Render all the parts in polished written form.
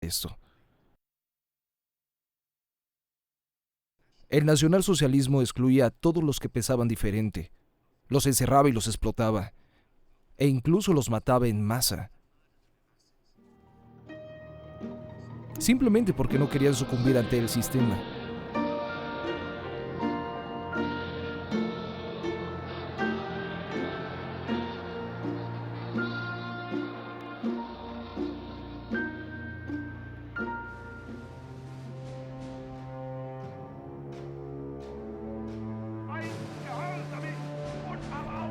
esto. El nacionalsocialismo excluía a todos los que pensaban diferente, los encerraba y los explotaba, e incluso los mataba en masa, simplemente porque no querían sucumbir ante el sistema.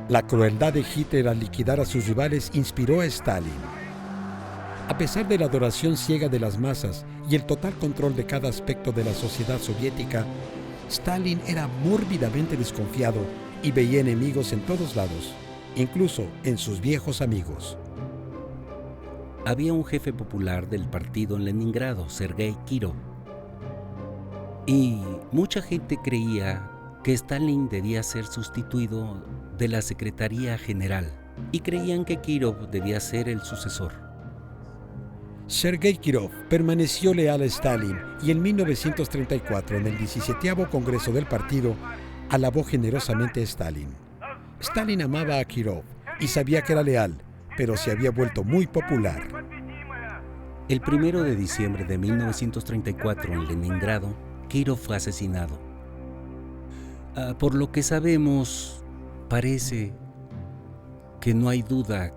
La crueldad de Hitler al liquidar a sus rivales inspiró a Stalin. A pesar de la adoración ciega de las masas y el total control de cada aspecto de la sociedad soviética, Stalin era mórbidamente desconfiado y veía enemigos en todos lados, incluso en sus viejos amigos. Había un jefe popular del partido en Leningrado, Sergei Kirov, y mucha gente creía que Stalin debía ser sustituido de la Secretaría General y creían que Kirov debía ser el sucesor. Sergei Kirov permaneció leal a Stalin y en 1934, en el 17º Congreso del partido, alabó generosamente a Stalin. Stalin amaba a Kirov y sabía que era leal, pero se había vuelto muy popular. El 1 de diciembre de 1934, en Leningrado, Kirov fue asesinado. Por lo que sabemos, parece que no hay duda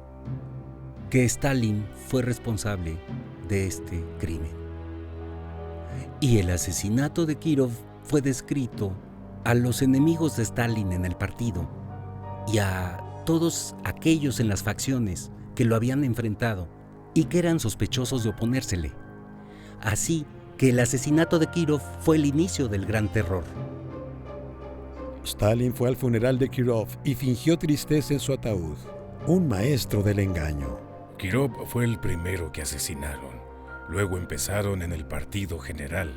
que Stalin fue responsable de este crimen. Y el asesinato de Kirov fue descrito a los enemigos de Stalin en el partido y a todos aquellos en las facciones que lo habían enfrentado y que eran sospechosos de oponérsele. Así que el asesinato de Kirov fue el inicio del Gran Terror. Stalin fue al funeral de Kirov y fingió tristeza en su ataúd, un maestro del engaño. Kirov fue el primero que asesinaron. Luego empezaron en el Partido General.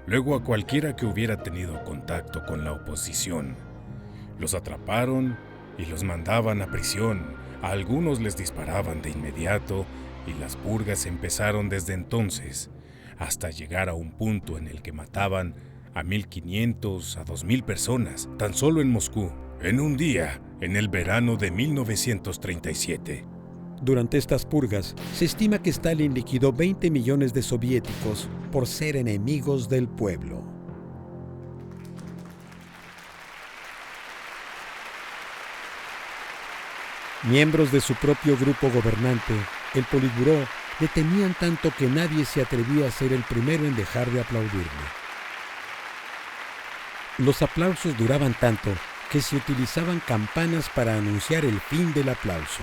Luego a cualquiera que hubiera tenido contacto con la oposición. Los atraparon y los mandaban a prisión. A algunos les disparaban de inmediato y las purgas empezaron desde entonces, hasta llegar a un punto en el que mataban a 1.500 a 2.000 personas, tan solo en Moscú, en un día, en el verano de 1937. Durante estas purgas, se estima que Stalin liquidó 20 millones de soviéticos por ser enemigos del pueblo. Miembros de su propio grupo gobernante, el Politburó, le temían tanto que nadie se atrevía a ser el primero en dejar de aplaudirle. Los aplausos duraban tanto que se utilizaban campanas para anunciar el fin del aplauso.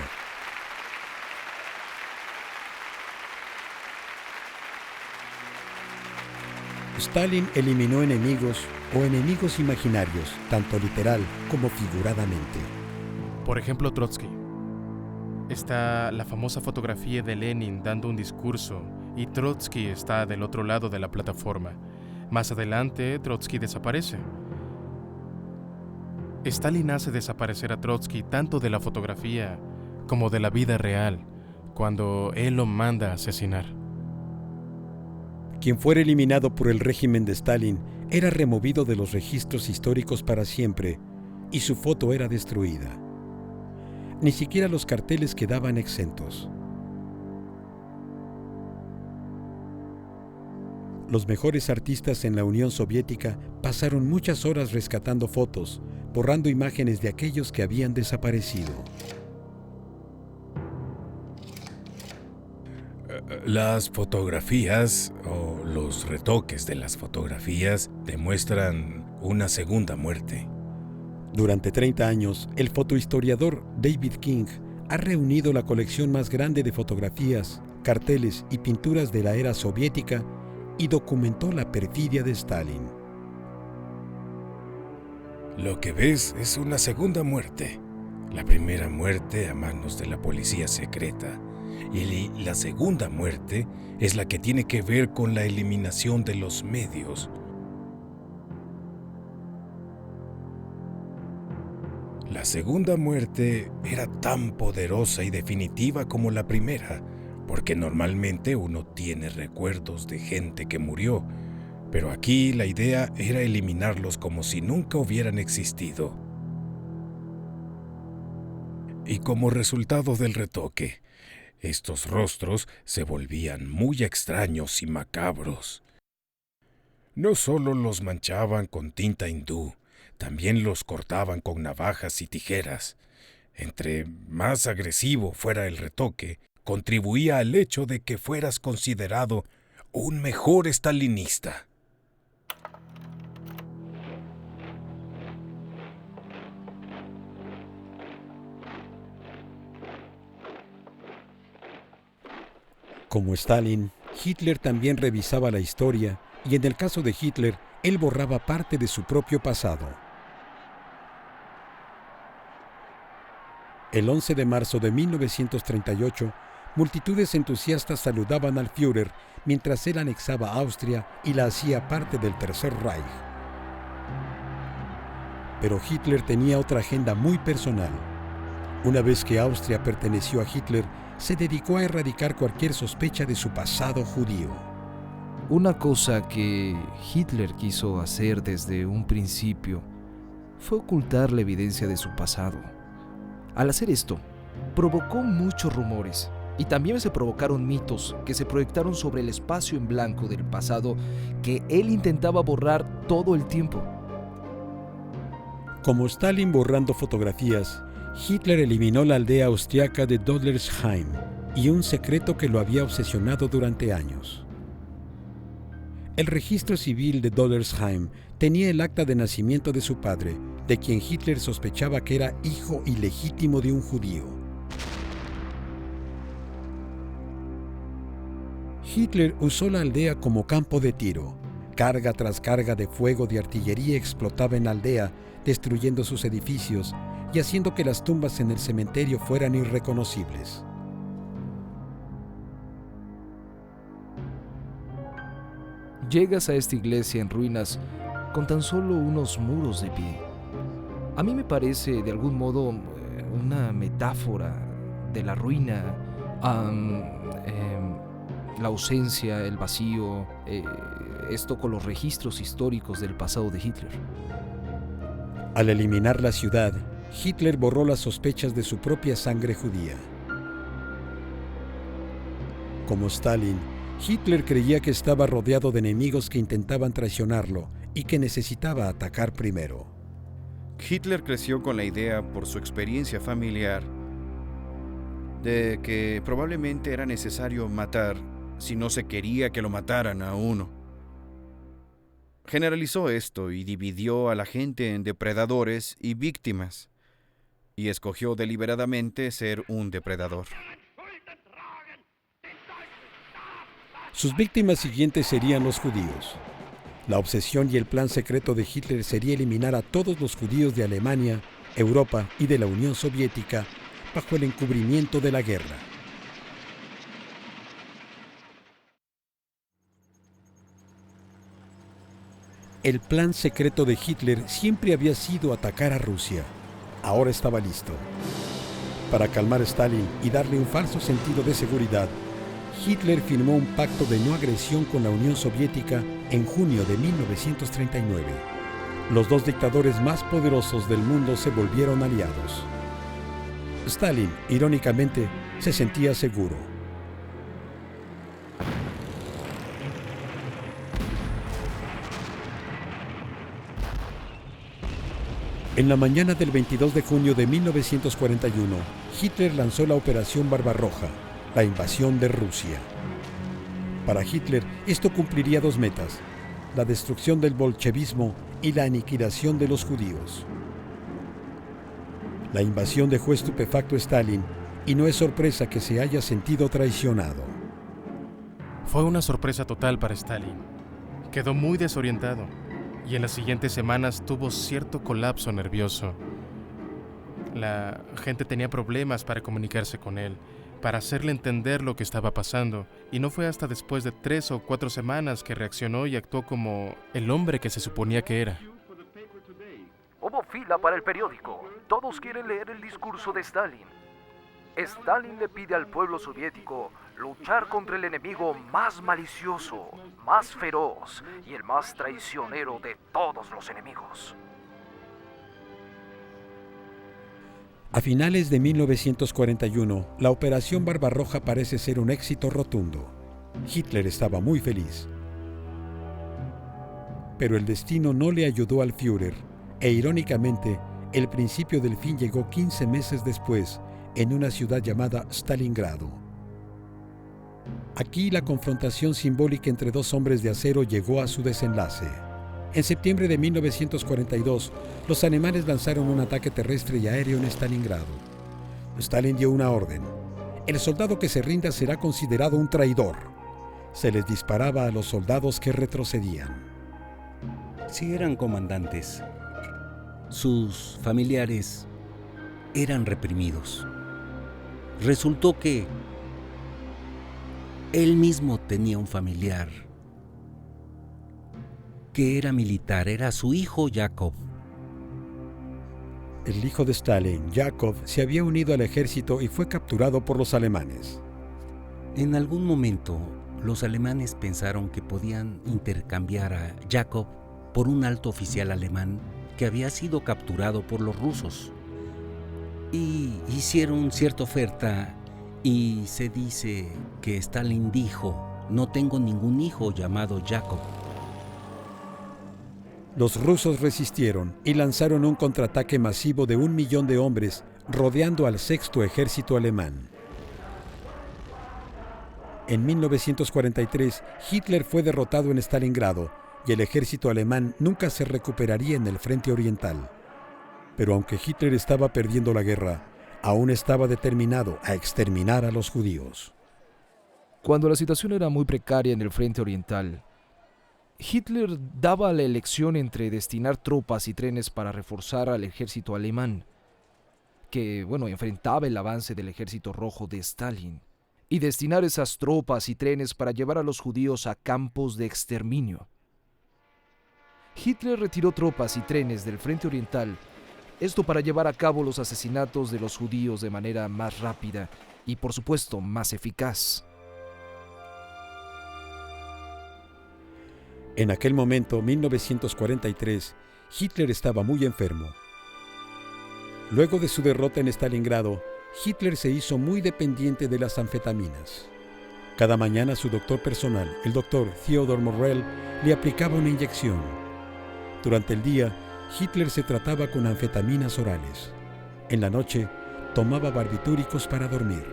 Stalin eliminó enemigos o enemigos imaginarios, tanto literal como figuradamente. Por ejemplo, Trotsky. Está la famosa fotografía de Lenin dando un discurso y Trotsky está del otro lado de la plataforma. Más adelante, Trotsky desaparece. Stalin hace desaparecer a Trotsky tanto de la fotografía como de la vida real, cuando él lo manda a asesinar. Quien fuera eliminado por el régimen de Stalin era removido de los registros históricos para siempre y su foto era destruida. Ni siquiera los carteles quedaban exentos. Los mejores artistas en la Unión Soviética pasaron muchas horas rescatando fotos, borrando imágenes de aquellos que habían desaparecido. Las fotografías o los retoques de las fotografías demuestran una segunda muerte. Durante 30 años, el fotohistoriador David King ha reunido la colección más grande de fotografías, carteles y pinturas de la era soviética y documentó la perfidia de Stalin. Lo que ves es una segunda muerte. La primera muerte a manos de la policía secreta. Y la segunda muerte es la que tiene que ver con la eliminación de los medios. La segunda muerte era tan poderosa y definitiva como la primera. porque normalmente uno tiene recuerdos de gente que murió, pero aquí la idea era eliminarlos como si nunca hubieran existido. Y como resultado del retoque, estos rostros se volvían muy extraños y macabros. No solo los manchaban con tinta hindú, también los cortaban con navajas y tijeras. Entre más agresivo fuera el retoque, contribuía al hecho de que fueras considerado un mejor estalinista. Como Stalin, Hitler también revisaba la historia y en el caso de Hitler, él borraba parte de su propio pasado. El 11 de marzo de 1938, multitudes entusiastas saludaban al Führer mientras él anexaba Austria y la hacía parte del Tercer Reich. Pero Hitler tenía otra agenda muy personal. Una vez que Austria perteneció a Hitler, se dedicó a erradicar cualquier sospecha de su pasado judío. Una cosa que Hitler quiso hacer desde un principio fue ocultar la evidencia de su pasado. Al hacer esto, provocó muchos rumores y también se provocaron mitos que se proyectaron sobre el espacio en blanco del pasado que él intentaba borrar todo el tiempo. Como Stalin borrando fotografías, Hitler eliminó la aldea austriaca de Dodlersheim y un secreto que lo había obsesionado durante años. El registro civil de Dodlersheim tenía el acta de nacimiento de su padre, de quien Hitler sospechaba que era hijo ilegítimo de un judío. Hitler usó la aldea como campo de tiro. Carga tras carga de fuego de artillería explotaba en la aldea, destruyendo sus edificios y haciendo que las tumbas en el cementerio fueran irreconocibles. Llegas a esta iglesia en ruinas con tan solo unos muros de pie. A mí me parece de algún modo una metáfora de la ruina, la ausencia, el vacío, esto con los registros históricos del pasado de Hitler. Al eliminar la ciudad, Hitler borró las sospechas de su propia sangre judía. Como Stalin, Hitler creía que estaba rodeado de enemigos que intentaban traicionarlo y que necesitaba atacar primero. Hitler creció con la idea, por su experiencia familiar, de que probablemente era necesario matar si no se quería que lo mataran a uno. Generalizó esto y dividió a la gente en depredadores y víctimas, y escogió deliberadamente ser un depredador. Sus víctimas siguientes serían los judíos. La obsesión y el plan secreto de Hitler sería eliminar a todos los judíos de Alemania, Europa y de la Unión Soviética bajo el encubrimiento de la guerra. El plan secreto de Hitler siempre había sido atacar a Rusia. Ahora estaba listo. Para calmar a Stalin y darle un falso sentido de seguridad, Hitler firmó un pacto de no agresión con la Unión Soviética en junio de 1939. Los dos dictadores más poderosos del mundo se volvieron aliados. Stalin, irónicamente, se sentía seguro. En la mañana del 22 de junio de 1941, Hitler lanzó la Operación Barbarroja, la invasión de Rusia. Para Hitler, esto cumpliría dos metas: la destrucción del bolchevismo y la aniquilación de los judíos. La invasión dejó estupefacto a Stalin y no es sorpresa que se haya sentido traicionado. Fue una sorpresa total para Stalin. Quedó muy desorientado y en las siguientes semanas tuvo cierto colapso nervioso. La gente tenía problemas para comunicarse con él, para hacerle entender lo que estaba pasando, y no fue hasta después de 3 o 4 semanas que reaccionó y actuó como el hombre que se suponía que era. Hubo fila para el periódico. Todos quieren leer el discurso de Stalin. Stalin le pide al pueblo soviético luchar contra el enemigo más malicioso, más feroz y el más traicionero de todos los enemigos. A finales de 1941, la Operación Barbarroja parece ser un éxito rotundo. Hitler estaba muy feliz. Pero el destino no le ayudó al Führer, e irónicamente, el principio del fin llegó 15 meses después, en una ciudad llamada Stalingrado. Aquí la confrontación simbólica entre dos hombres de acero llegó a su desenlace. En septiembre de 1942, los alemanes lanzaron un ataque terrestre y aéreo en Stalingrado. Stalin dio una orden: el soldado que se rinda será considerado un traidor. Se les disparaba a los soldados que retrocedían. Si eran comandantes, sus familiares eran reprimidos. Resultó que él mismo tenía un familiar que era militar, era su hijo Yakov. El hijo de Stalin, Yakov, se había unido al ejército y fue capturado por los alemanes. En algún momento, los alemanes pensaron que podían intercambiar a Yakov por un alto oficial alemán que había sido capturado por los rusos. Y hicieron cierta oferta y se dice que Stalin dijo: no tengo ningún hijo llamado Yakov. Los rusos resistieron y lanzaron un contraataque masivo de 1 millón de hombres, rodeando al sexto ejército alemán. En 1943, Hitler fue derrotado en Stalingrado y el ejército alemán nunca se recuperaría en el frente oriental. Pero aunque Hitler estaba perdiendo la guerra, aún estaba determinado a exterminar a los judíos. Cuando la situación era muy precaria en el frente oriental, Hitler daba la elección entre destinar tropas y trenes para reforzar al ejército alemán, que, enfrentaba el avance del ejército rojo de Stalin, y destinar esas tropas y trenes para llevar a los judíos a campos de exterminio. Hitler retiró tropas y trenes del frente oriental, esto para llevar a cabo los asesinatos de los judíos de manera más rápida y, por supuesto, más eficaz. En aquel momento, 1943, Hitler estaba muy enfermo. Luego de su derrota en Stalingrado, Hitler se hizo muy dependiente de las anfetaminas. Cada mañana su doctor personal, el doctor Theodor Morell, le aplicaba una inyección. Durante el día, Hitler se trataba con anfetaminas orales. En la noche, tomaba barbitúricos para dormir.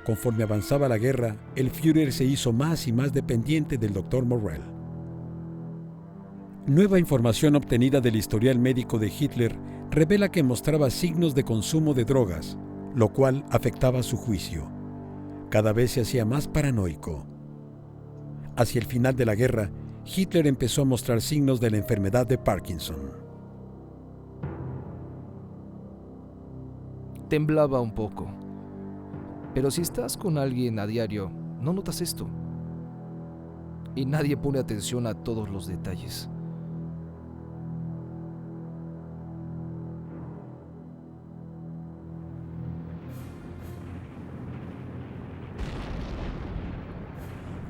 Conforme avanzaba la guerra, el Führer se hizo más y más dependiente del doctor Morell. Nueva información obtenida del historial médico de Hitler revela que mostraba signos de consumo de drogas, lo cual afectaba su juicio. Cada vez se hacía más paranoico. Hacia el final de la guerra, Hitler empezó a mostrar signos de la enfermedad de Parkinson. Temblaba un poco. Pero si estás con alguien a diario, no notas esto. Y nadie pone atención a todos los detalles.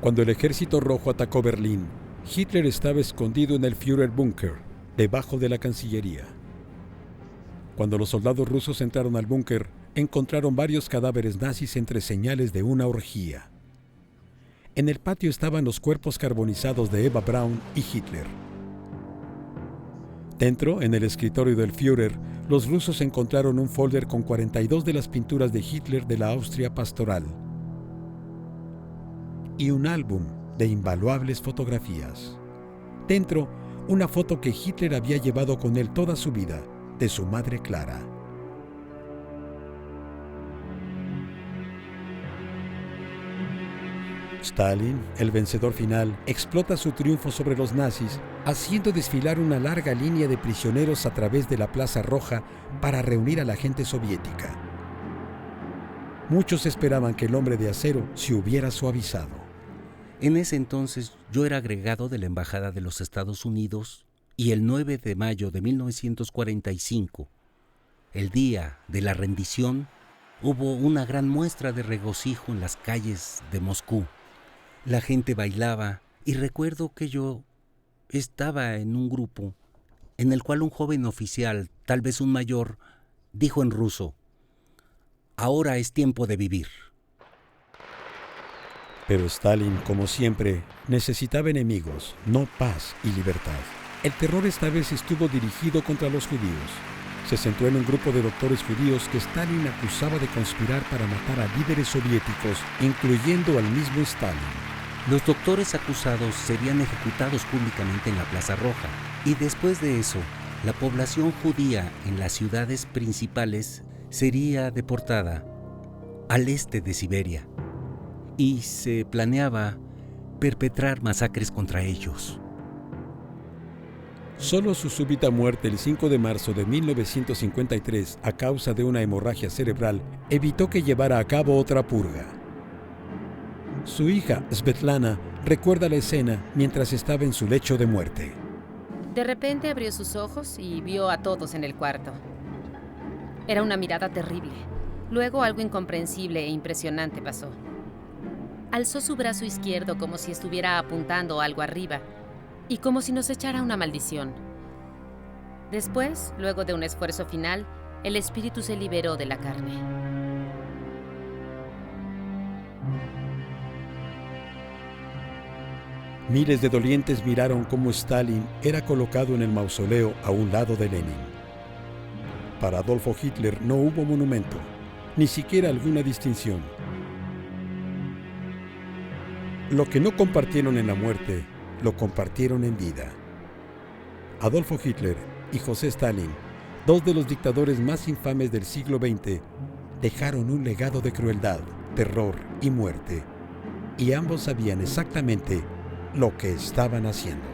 Cuando el ejército rojo atacó Berlín, Hitler estaba escondido en el Führerbunker, debajo de la Cancillería. Cuando los soldados rusos entraron al búnker, encontraron varios cadáveres nazis entre señales de una orgía. En el patio estaban los cuerpos carbonizados de Eva Braun y Hitler. Dentro, en el escritorio del Führer, los rusos encontraron un folder con 42 de las pinturas de Hitler de la Austria pastoral y un álbum de invaluables fotografías. Dentro, una foto que Hitler había llevado con él toda su vida, de su madre Clara. Stalin, el vencedor final, explota su triunfo sobre los nazis, haciendo desfilar una larga línea de prisioneros a través de la Plaza Roja para reunir a la gente soviética. Muchos esperaban que el hombre de acero se hubiera suavizado. En ese entonces yo era agregado de la Embajada de los Estados Unidos y el 9 de mayo de 1945, el día de la rendición, Hubo una gran muestra de regocijo en las calles de Moscú. La gente bailaba y recuerdo que yo estaba en un grupo en el cual un joven oficial, tal vez un mayor, dijo en ruso: "Ahora es tiempo de vivir". Pero Stalin, como siempre, necesitaba enemigos, no paz y libertad. El terror esta vez estuvo dirigido contra los judíos. Se centró en un grupo de doctores judíos que Stalin acusaba de conspirar para matar a líderes soviéticos, incluyendo al mismo Stalin. Los doctores acusados serían ejecutados públicamente en la Plaza Roja, y después de eso, la población judía en las ciudades principales sería deportada al este de Siberia, y se planeaba perpetrar masacres contra ellos. Solo su súbita muerte el 5 de marzo de 1953 a causa de una hemorragia cerebral evitó que llevara a cabo otra purga. Su hija, Svetlana, recuerda la escena mientras estaba en su lecho de muerte. De repente abrió sus ojos y vio a todos en el cuarto. Era una mirada terrible. Luego algo incomprensible e impresionante pasó. Alzó su brazo izquierdo como si estuviera apuntando algo arriba y como si nos echara una maldición. Después, luego de un esfuerzo final, el espíritu se liberó de la carne. Miles de dolientes miraron cómo Stalin era colocado en el mausoleo a un lado de Lenin. Para Adolfo Hitler no hubo monumento, ni siquiera alguna distinción. Lo que no compartieron en la muerte, lo compartieron en vida. Adolfo Hitler y José Stalin, dos de los dictadores más infames del siglo XX, dejaron un legado de crueldad, terror y muerte, y ambos sabían exactamente lo que estaban haciendo.